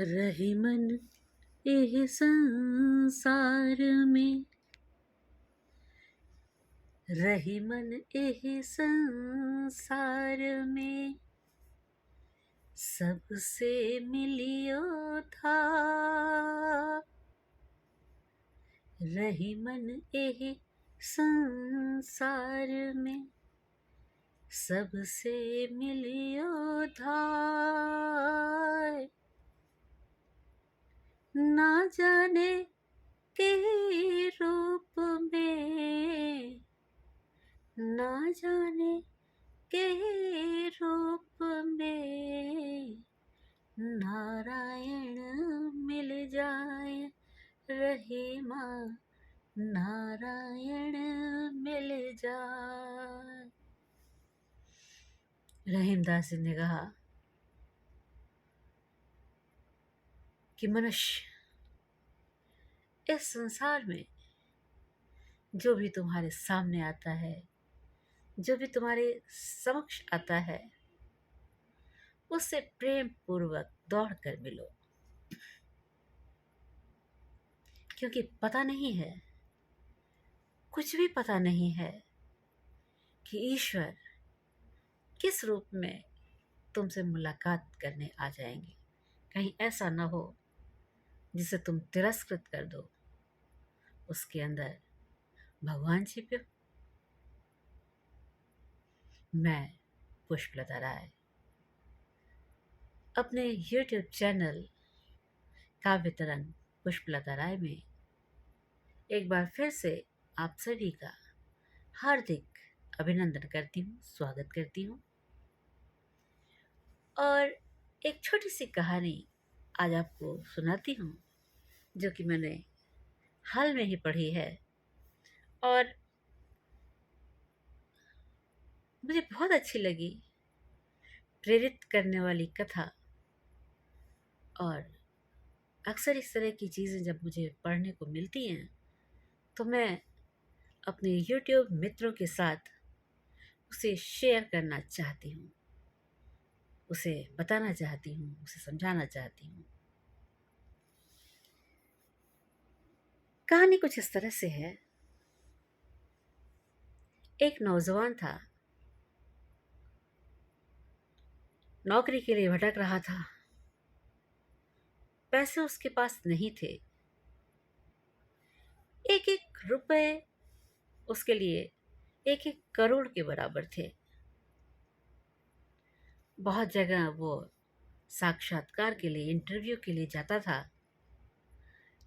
रही मन एह संसार में, रही मन एह संसार में, सबसे मिलियो था। रही मन एह संसार में, सबसे मिलियो धाय। ना जाने के रूप में, ना जाने के रूप में, नारायण मिल जाए। रही माँ नारायण मिल जाए। रहीमदास जी ने कहा कि मनुष्य, इस संसार में जो भी तुम्हारे सामने आता है, जो भी तुम्हारे समक्ष आता है, उससे प्रेम पूर्वक दौड़ कर मिलो, क्योंकि पता नहीं है, कुछ भी पता नहीं है कि ईश्वर किस रूप में तुमसे मुलाकात करने आ जाएंगे। कहीं ऐसा न हो जिसे तुम तिरस्कृत कर दो। उसके अंदर भगवान छिपे। मैं पुष्पलता राय अपने YouTube चैनल काव्य तरंग पुष्पलता राय में एक बार फिर से आप सभी का हार्दिक अभिनंदन करती हूँ, स्वागत करती हूँ। और एक छोटी सी कहानी आज आपको सुनाती हूँ, जो कि मैंने हाल में ही पढ़ी है और मुझे बहुत अच्छी लगी। प्रेरित करने वाली कथा। और अक्सर इस तरह की चीज़ें जब मुझे पढ़ने को मिलती हैं तो मैं अपने YouTube मित्रों के साथ उसे शेयर करना चाहती हूँ, उसे बताना चाहती हूँ, उसे समझाना चाहती हूँ। कहानी कुछ इस तरह से है। एक नौजवान था, नौकरी के लिए भटक रहा था। पैसे उसके पास नहीं थे। एक एक रुपए उसके लिए एक एक करोड़ के बराबर थे। बहुत जगह वो साक्षात्कार के लिए, इंटरव्यू के लिए जाता था,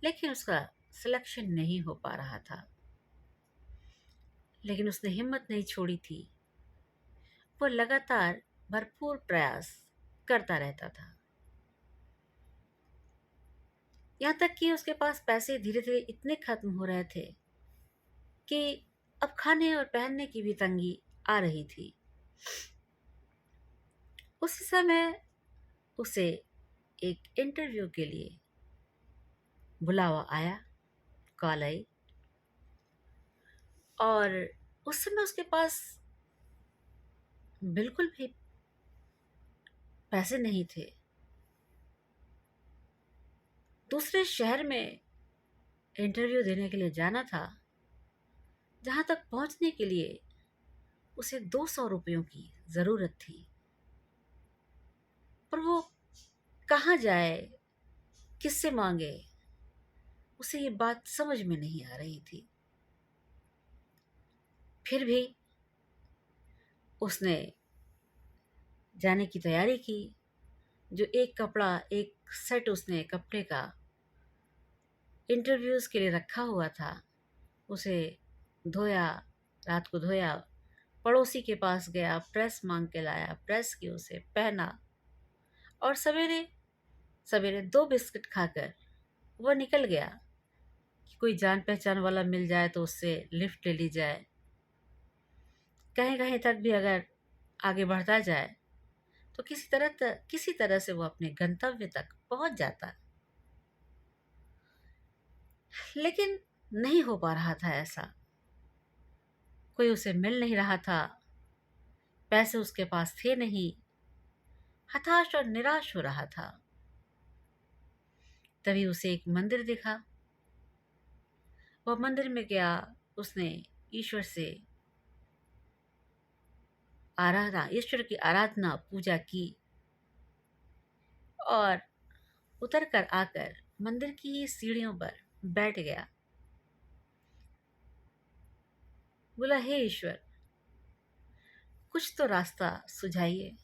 लेकिन उसका सिलेक्शन नहीं हो पा रहा था। लेकिन उसने हिम्मत नहीं छोड़ी थी। वो लगातार भरपूर प्रयास करता रहता था। यहाँ तक कि उसके पास पैसे धीरे धीरे इतने खत्म हो रहे थे कि अब खाने और पहनने की भी तंगी आ रही थी। उस समय उसे एक इंटरव्यू के लिए बुलावा आया, कॉल आई। और उस समय उसके पास बिल्कुल भी पैसे नहीं थे। दूसरे शहर में इंटरव्यू देने के लिए जाना था, जहाँ तक पहुँचने के लिए उसे 200 रुपयों की ज़रूरत थी। पर वो कहाँ जाए, किससे मांगे, उसे ये बात समझ में नहीं आ रही थी। फिर भी उसने जाने की तैयारी की। जो एक कपड़ा, एक सेट उसने कपड़े का इंटरव्यूज़ के लिए रखा हुआ था, उसे धोया, रात को धोया, पड़ोसी के पास गया, प्रेस मांग के लाया, प्रेस की, उसे पहना और सवेरे सवेरे 2 बिस्किट खाकर वह निकल गया कि कोई जान पहचान वाला मिल जाए तो उससे लिफ्ट ले ली जाए। कहीं कहीं तक भी अगर आगे बढ़ता जाए तो किसी तरह से वो अपने गंतव्य तक पहुंच जाता। लेकिन नहीं हो पा रहा था ऐसा। कोई उसे मिल नहीं रहा था, पैसे उसके पास थे नहीं। हताश और निराश हो रहा था। तभी उसे एक मंदिर दिखा। वह मंदिर में गया, उसने ईश्वर से ईश्वर की आराधना पूजा की और उतर कर आकर मंदिर की सीढ़ियों पर बैठ गया। बोला, हे ईश्वर, कुछ तो रास्ता सुझाइए,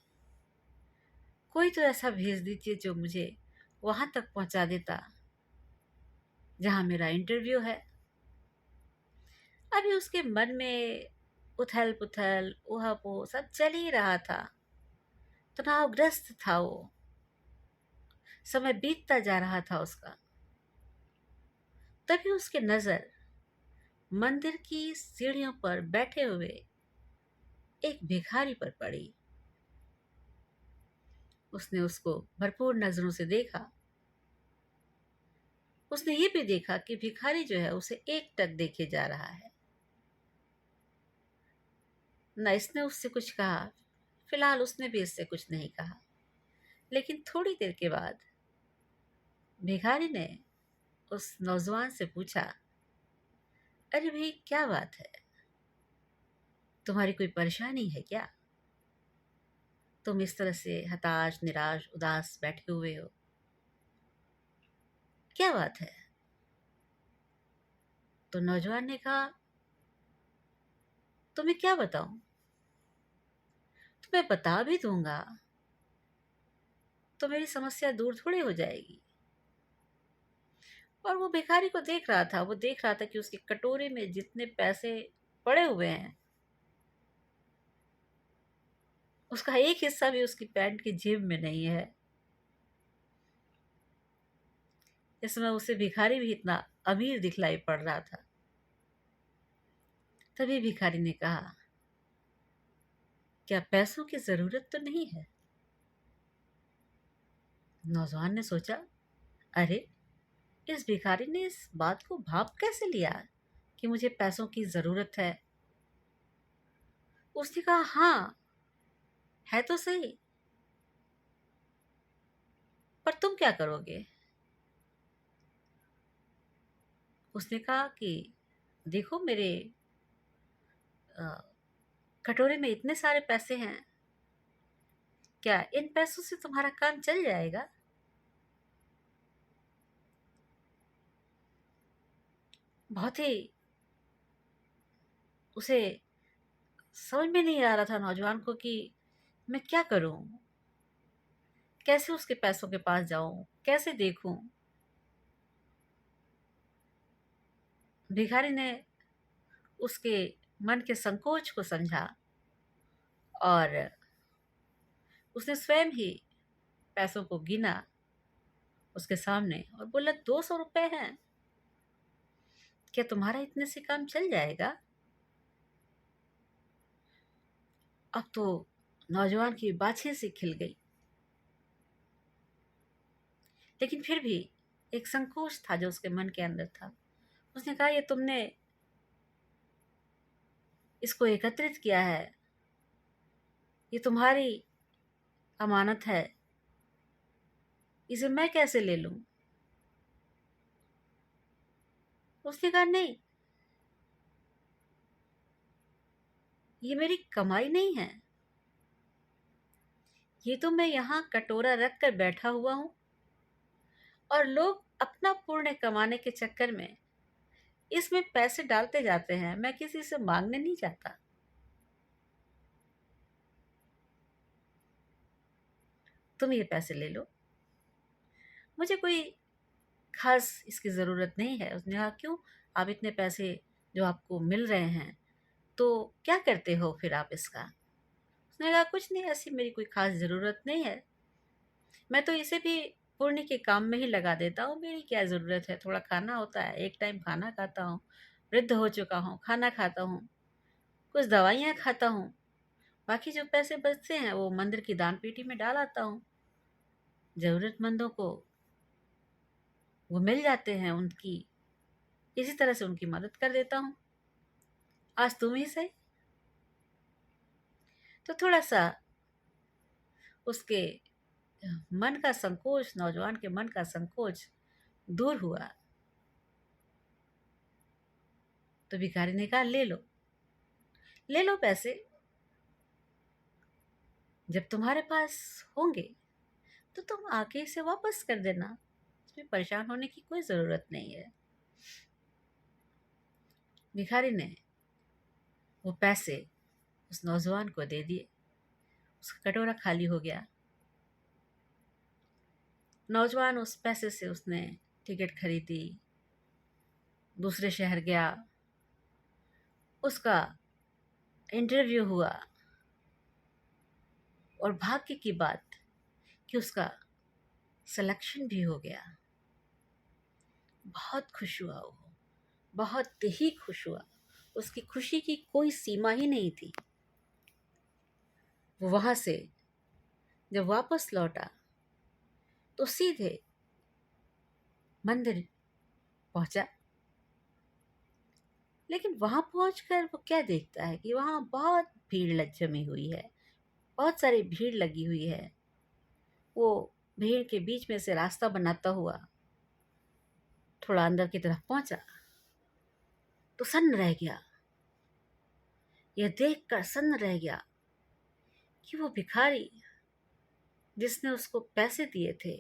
कोई तो ऐसा भेज दीजिए जो मुझे वहां तक पहुंचा देता जहां मेरा इंटरव्यू है। अभी उसके मन में उथल पुथल ऊहापोह सब चल ही रहा था, तनावग्रस्त था वो। समय बीतता जा रहा था उसका। तभी उसकी नजर मंदिर की सीढ़ियों पर बैठे हुए एक भिखारी पर पड़ी। उसने उसको भरपूर नजरों से देखा। उसने ये भी देखा कि भिखारी जो है उसे एकटक देखे जा रहा है। न इसने उससे कुछ कहा, फिलहाल उसने भी इससे कुछ नहीं कहा। लेकिन थोड़ी देर के बाद भिखारी ने उस नौजवान से पूछा, अरे भाई, क्या बात है? तुम्हारी कोई परेशानी है क्या? तुम इस तरह से हताश, निराश, उदास बैठे हुए हो, क्या बात है? तो नौजवान ने कहा, तुम्हें क्या बताऊं? तुम्हें बता भी दूंगा तो मेरी समस्या दूर थोड़ी हो जाएगी। और वो भिखारी को देख रहा था, वो देख रहा था कि उसके कटोरे में जितने पैसे पड़े हुए हैं, उसका एक हिस्सा भी उसकी पैंट की जेब में नहीं है। इसमें उसे भिखारी भी इतना अमीर दिखलाई पड़ रहा था। तभी भिखारी ने कहा, क्या पैसों की जरूरत तो नहीं है? नौजवान ने सोचा, अरे, इस भिखारी ने इस बात को भाप कैसे लिया कि मुझे पैसों की जरूरत है। उसने कहा, हाँ, है तो सही, पर तुम क्या करोगे? उसने कहा कि देखो, मेरे अ, कटोरे में इतने सारे पैसे हैं, क्या इन पैसों से तुम्हारा काम चल जाएगा? बहुत ही उसे समझ में नहीं आ रहा था नौजवान को कि मैं क्या करूं, कैसे उसके पैसों के पास जाऊं, कैसे देखूं। भिखारी ने उसके मन के संकोच को समझा और उसने स्वयं ही पैसों को गिना उसके सामने और बोला, 200 रुपए हैं, क्या तुम्हारा इतने से काम चल जाएगा? अब तो नौजवान की बाछी सी खिल गई, लेकिन फिर भी एक संकोच था जो उसके मन के अंदर था। उसने कहा, ये तुमने इसको एकत्रित किया है, ये तुम्हारी अमानत है, इसे मैं कैसे ले लूं? उसने कहा, नहीं, ये मेरी कमाई नहीं है, ये तो मैं यहाँ कटोरा रख कर बैठा हुआ हूं और लोग अपना पुण्य कमाने के चक्कर में इसमें पैसे डालते जाते हैं। मैं किसी से मांगने नहीं चाहता, तुम ये पैसे ले लो, मुझे कोई खास इसकी ज़रूरत नहीं है। उसने कहा, क्यों? आप इतने पैसे जो आपको मिल रहे हैं, तो क्या करते हो फिर आप इसका? उसने कहा, कुछ नहीं, ऐसी मेरी कोई खास ज़रूरत नहीं है, मैं तो इसे भी पुण्य के काम में ही लगा देता हूँ। मेरी क्या ज़रूरत है, थोड़ा खाना होता है, एक टाइम खाना खाता हूँ, वृद्ध हो चुका हूँ, खाना खाता हूँ, कुछ दवाइयाँ खाता हूँ, बाकी जो पैसे बचते हैं वो मंदिर की दान पेटी में डाल आता हूँ, ज़रूरतमंदों को वो मिल जाते हैं, उनकी इसी तरह से उनकी मदद कर देता हूँ। आज तुम ही सही। तो थोड़ा सा उसके मन का संकोच, नौजवान के मन का संकोच दूर हुआ। तो भिखारी ने कहा, ले लो पैसे, जब तुम्हारे पास होंगे तो तुम आके इसे वापस कर देना, इसमें परेशान होने की कोई ज़रूरत नहीं है। भिखारी ने वो पैसे उस नौजवान को दे दिए। उसका कटोरा खाली हो गया। नौजवान उस पैसे से उसने टिकट खरीदी, दूसरे शहर गया, उसका इंटरव्यू हुआ और भाग्य की बात कि उसका सिलेक्शन भी हो गया। बहुत खुश हुआ वो, बहुत ही खुश हुआ। उसकी खुशी की कोई सीमा ही नहीं थी। वो वहाँ से जब वापस लौटा तो सीधे मंदिर पहुंचा। लेकिन वहां पहुंचकर वो क्या देखता है कि वहां बहुत भीड़ जमी हुई है, बहुत सारी भीड़ लगी हुई है। वो भीड़ के बीच में से रास्ता बनाता हुआ थोड़ा अंदर की तरफ पहुंचा तो सन्न रह गया। यह देखकर सन्न रह गया कि वो भिखारी जिसने उसको पैसे दिए थे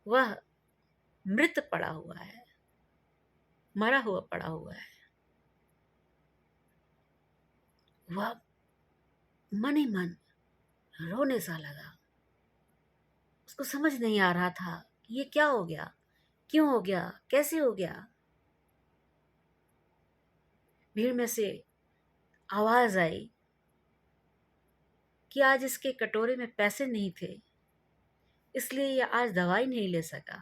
वह मृत पड़ा हुआ है, मरा हुआ पड़ा हुआ है। वह मन ही मन रोने सा लगा। उसको समझ नहीं आ रहा था कि ये क्या हो गया, क्यों हो गया, कैसे हो गया। भीड़ में से आवाज आई कि आज इसके कटोरे में पैसे नहीं थे, इसलिए ये आज दवाई नहीं ले सका,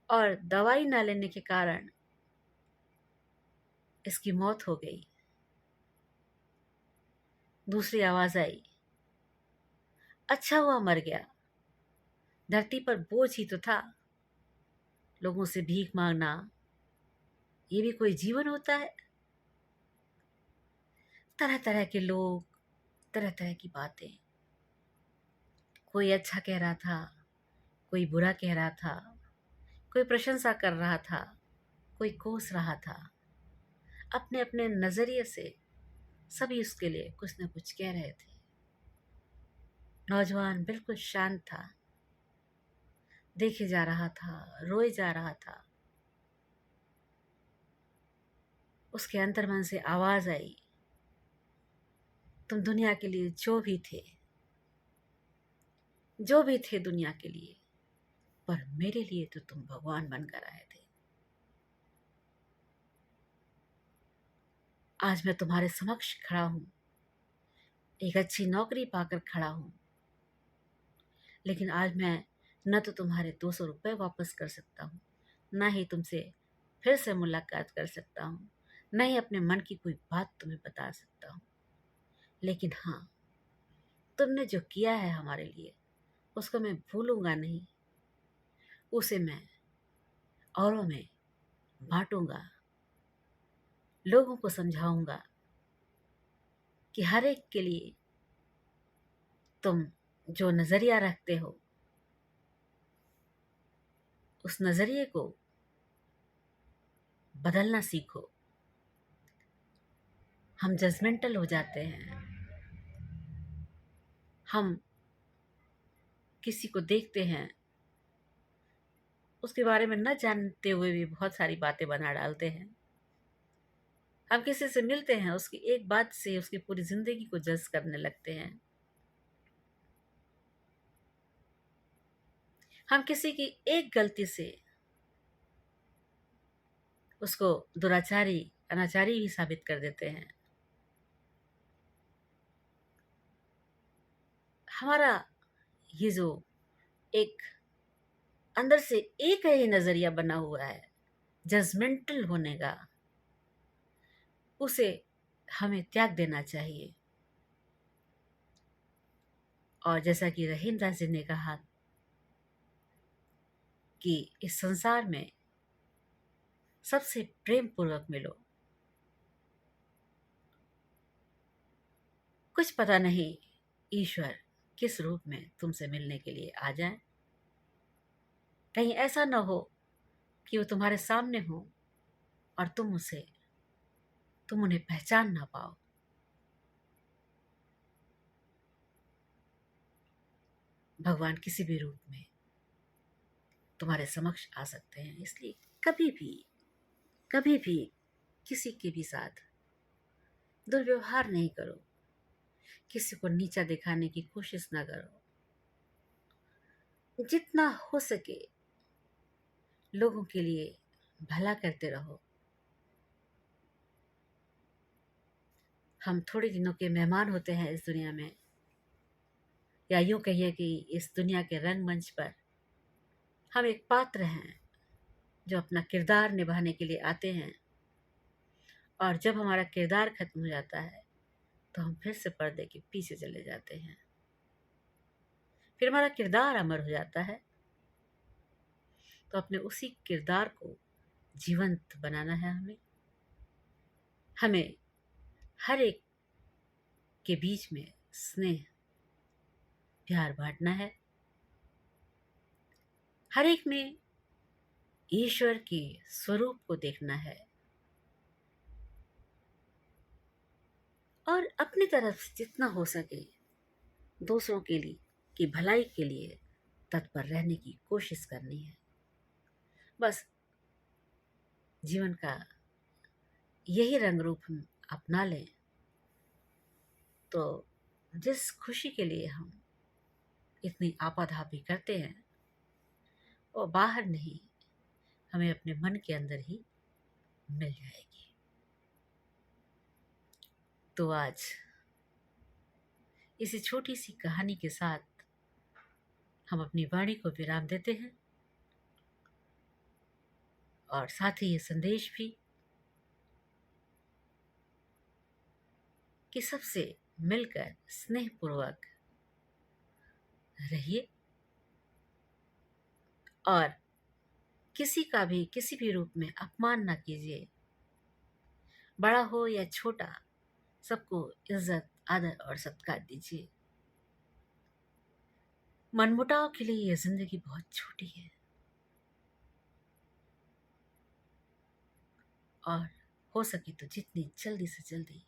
और दवाई ना लेने के कारण इसकी मौत हो गई। दूसरी आवाज आई, अच्छा हुआ मर गया, धरती पर बोझ ही तो था। लोगों से भीख मांगना ये भी कोई जीवन होता है। तरह तरह के लोग, तरह तरह की बातें। कोई अच्छा कह रहा था, कोई बुरा कह रहा था, कोई प्रशंसा कर रहा था, कोई कोस रहा था। अपने अपने नजरिए से सभी उसके लिए कुछ न कुछ कह रहे थे। नौजवान बिल्कुल शांत था, देखे जा रहा था, रोए जा रहा था। उसके अंतर्मन से आवाज आई, तुम दुनिया के लिए जो भी थे दुनिया के लिए, पर मेरे लिए तो तुम भगवान बनकर आए थे। आज मैं तुम्हारे समक्ष खड़ा हूं, एक अच्छी नौकरी पाकर खड़ा हूं, लेकिन आज मैं न तो तुम्हारे 200 रुपये वापस कर सकता हूँ, न ही तुमसे फिर से मुलाकात कर सकता हूँ, न ही अपने मन की कोई बात तुम्हें बता सकता हूँ। लेकिन हाँ, तुमने जो किया है हमारे लिए उसको मैं भूलूंगा नहीं। उसे मैं औरों में बांटूंगा, लोगों को समझाऊंगा कि हर एक के लिए तुम जो नज़रिया रखते हो उस नज़रिए को बदलना सीखो। हम जजमेंटल हो जाते हैं, हम किसी को देखते हैं, उसके बारे में न जानते हुए भी बहुत सारी बातें बना डालते हैं। हम किसी से मिलते हैं, उसकी एक बात से उसकी पूरी जिंदगी को जज करने लगते हैं। हम किसी की एक गलती से उसको दुराचारी, अनाचारी भी साबित कर देते हैं। हमारा ये जो एक अंदर से एक ही नजरिया बना हुआ है जजमेंटल होने का, उसे हमें त्याग देना चाहिए। और जैसा कि रहीम दास जी ने कहा कि इस संसार में सबसे प्रेम पूर्वक मिलो। कुछ पता नहीं ईश्वर किस रूप में तुमसे मिलने के लिए आ जाए। कहीं ऐसा ना हो कि वो तुम्हारे सामने हो और तुम उन्हें पहचान ना पाओ। भगवान किसी भी रूप में तुम्हारे समक्ष आ सकते हैं, इसलिए कभी भी किसी के भी साथ दुर्व्यवहार नहीं करो, किसी को नीचा दिखाने की कोशिश ना करो। जितना हो सके लोगों के लिए भला करते रहो। हम थोड़े दिनों के मेहमान होते हैं इस दुनिया में, या यूं कहिए कि इस दुनिया के रंगमंच पर हम एक पात्र हैं जो अपना किरदार निभाने के लिए आते हैं, और जब हमारा किरदार खत्म हो जाता है तो हम फिर से पर्दे के पीछे चले जाते हैं। फिर हमारा किरदार अमर हो जाता है, तो अपने उसी किरदार को जीवंत बनाना है। हमें हर एक के बीच में स्नेह प्यार बांटना है, हर एक में ईश्वर के स्वरूप को देखना है, और अपनी तरफ से जितना हो सके दूसरों के लिए की भलाई के लिए तत्पर रहने की कोशिश करनी है। बस जीवन का यही रंग रूप हम अपना लें तो जिस खुशी के लिए हम इतनी आपाधापी करते हैं वो बाहर नहीं, हमें अपने मन के अंदर ही मिल जाएगी। तो आज इसी छोटी सी कहानी के साथ हम अपनी वाणी को विराम देते हैं, और साथ ही ये संदेश भी कि सबसे मिलकर स्नेहपूर्वक रहिए, और किसी का भी किसी भी रूप में अपमान ना कीजिए। बड़ा हो या छोटा, सबको इज्जत आदर और सत्कार दीजिए। मनमुटाव के लिए यह जिंदगी बहुत छोटी है, और हो सके तो जितनी जल्दी से जल्दी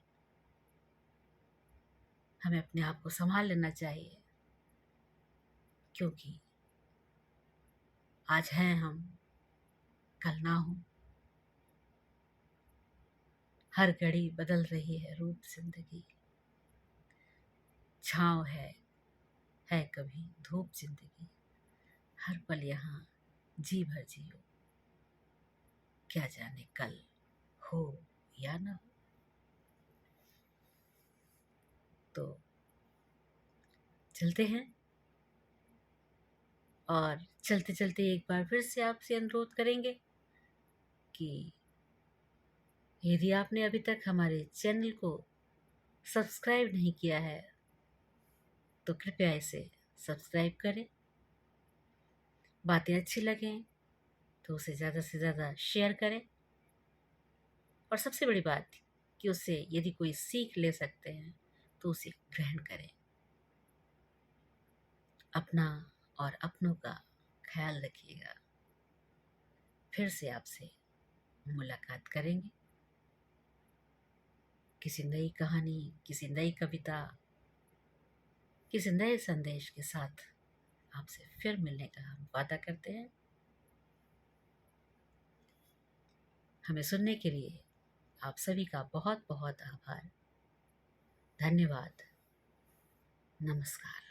हमें अपने आप को संभाल लेना चाहिए, क्योंकि आज हैं हम, कल ना हो। हर घड़ी बदल रही है रूप जिंदगी, छाँव है कभी धूप जिंदगी। हर पल यहाँ जी भर जियो, क्या जाने कल हो या ना हो। तो चलते हैं, और चलते चलते एक बार फिर से आपसे अनुरोध करेंगे कि यदि आपने अभी तक हमारे चैनल को सब्सक्राइब नहीं किया है तो कृपया इसे सब्सक्राइब करें। बातें अच्छी लगें तो उसे ज़्यादा से ज़्यादा शेयर करें, और सबसे बड़ी बात कि उससे यदि कोई सीख ले सकते हैं तो उसे ग्रहण करें। अपना और अपनों का ख्याल रखिएगा। फिर से आपसे मुलाकात करेंगे किसी नई कहानी, किसी नई कविता, किसी नए संदेश के साथ आपसे फिर मिलने का हम वादा करते हैं। हमें सुनने के लिए आप सभी का बहुत बहुत आभार। धन्यवाद। नमस्कार।